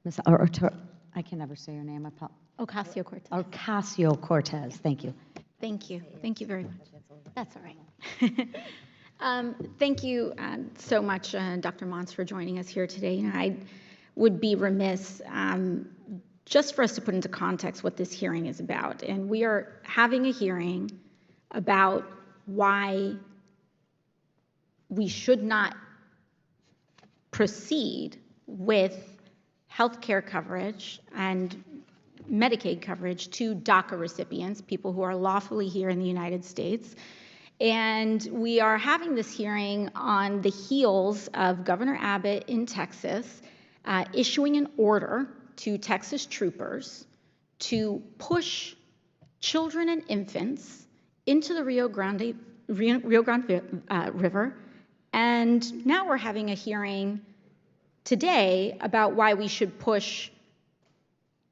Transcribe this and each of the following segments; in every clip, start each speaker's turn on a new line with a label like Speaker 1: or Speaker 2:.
Speaker 1: Ms. I can never say your name.
Speaker 2: Ocasio-Cortez.
Speaker 1: Ocasio-Cortez. Thank you.
Speaker 2: Thank you. Thank you very much. That's all right. Thank you so much, Dr. Mons, for joining us here today. I would be remiss just for us to put into context what this hearing is about. And we are having a hearing about why we should not proceed with health care coverage and Medicaid coverage to DACA recipients, people who are lawfully here in the United States. And we are having this hearing on the heels of Governor Abbott in Texas issuing an order to Texas troopers to push children and infants into the Rio Grande River. And now we're having a hearing today about why we should push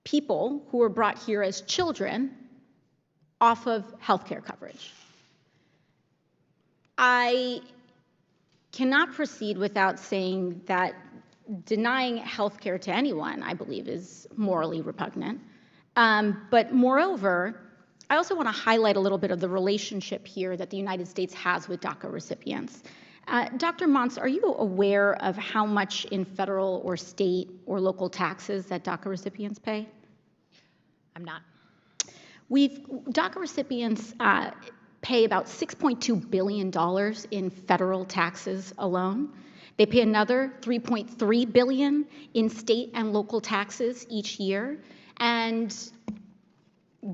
Speaker 2: people who were brought here as children off of healthcare coverage. I cannot proceed without saying that denying healthcare to anyone, I believe, is morally repugnant. But moreover, I also want to highlight a little bit of the relationship here that the United States has with DACA recipients. Dr. Mons, are you aware of how much in federal or state or local taxes that DACA recipients pay?
Speaker 3: I'm not.
Speaker 2: DACA recipients pay about $6.2 billion in federal taxes alone. They pay another $3.3 billion in state and local taxes each year. And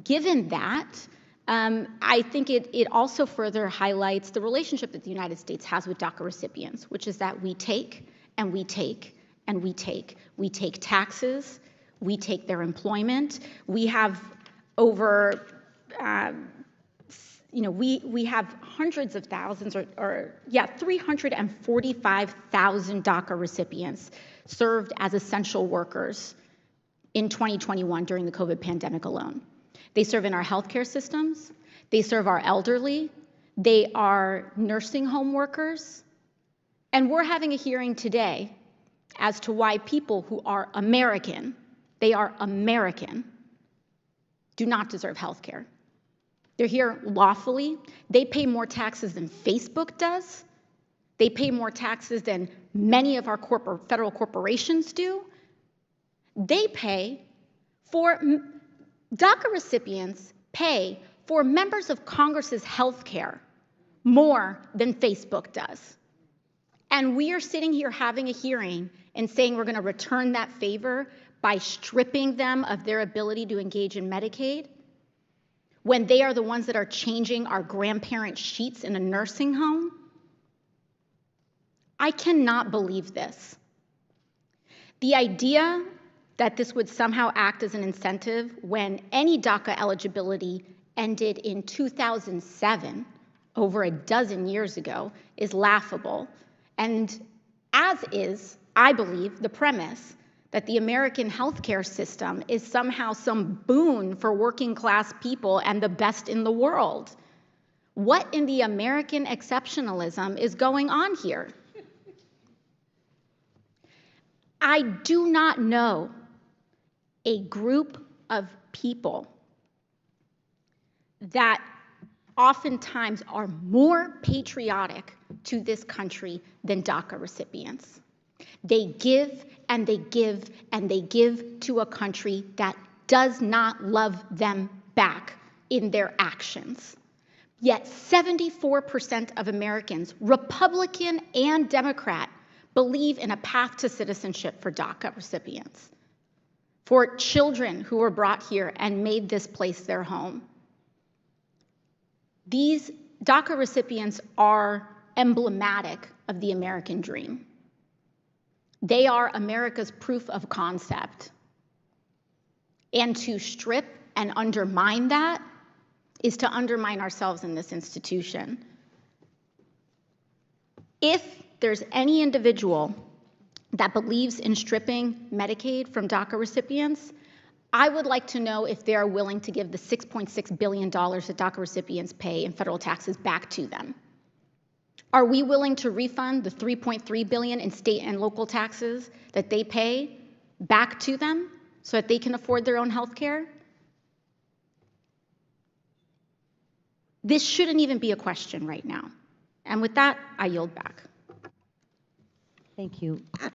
Speaker 2: given that, I think it also further highlights the relationship that the United States has with DACA recipients, which is that we take and we take and we take. We take taxes, we take their employment. We have over, we have hundreds of thousands, 345,000 DACA recipients served as essential workers in 2021 during the COVID pandemic alone. They serve in our healthcare systems, they serve our elderly, they are nursing home workers, and we're having a hearing today as to why people who are American, they are American, do not deserve healthcare. They're here lawfully. They pay more taxes than Facebook does. They pay more taxes than many of our federal corporations do. They pay for, DACA recipients pay for members of Congress's health care more than Facebook does. And we are sitting here having a hearing and saying we're going to return that favor by stripping them of their ability to engage in Medicaid, when they are the ones that are changing our grandparents' sheets in a nursing home. I cannot believe this. The idea that this would somehow act as an incentive when any DACA eligibility ended in 2007, over a dozen years ago, is laughable, and as is, I believe, the premise that the American healthcare system is somehow some boon for working class people and the best in the world. What in the American exceptionalism is going on here? I do not know a group of people that oftentimes are more patriotic to this country than DACA recipients. They give and they give and they give to a country that does not love them back in their actions. Yet 74% of Americans, Republican and Democrat, believe in a path to citizenship for DACA recipients, for children who were brought here and made this place their home. These DACA recipients are emblematic of the American dream. They are America's proof of concept. And to strip and undermine that is to undermine ourselves in this institution. If there's any individual that believes in stripping Medicaid from DACA recipients, I would like to know if they are willing to give the $6.6 billion that DACA recipients pay in federal taxes back to them. Are we willing to refund the $3.3 billion in state and local taxes that they pay back to them so that they can afford their own health care, this shouldn't even be a question right now. And with that, I yield back.
Speaker 1: Thank you.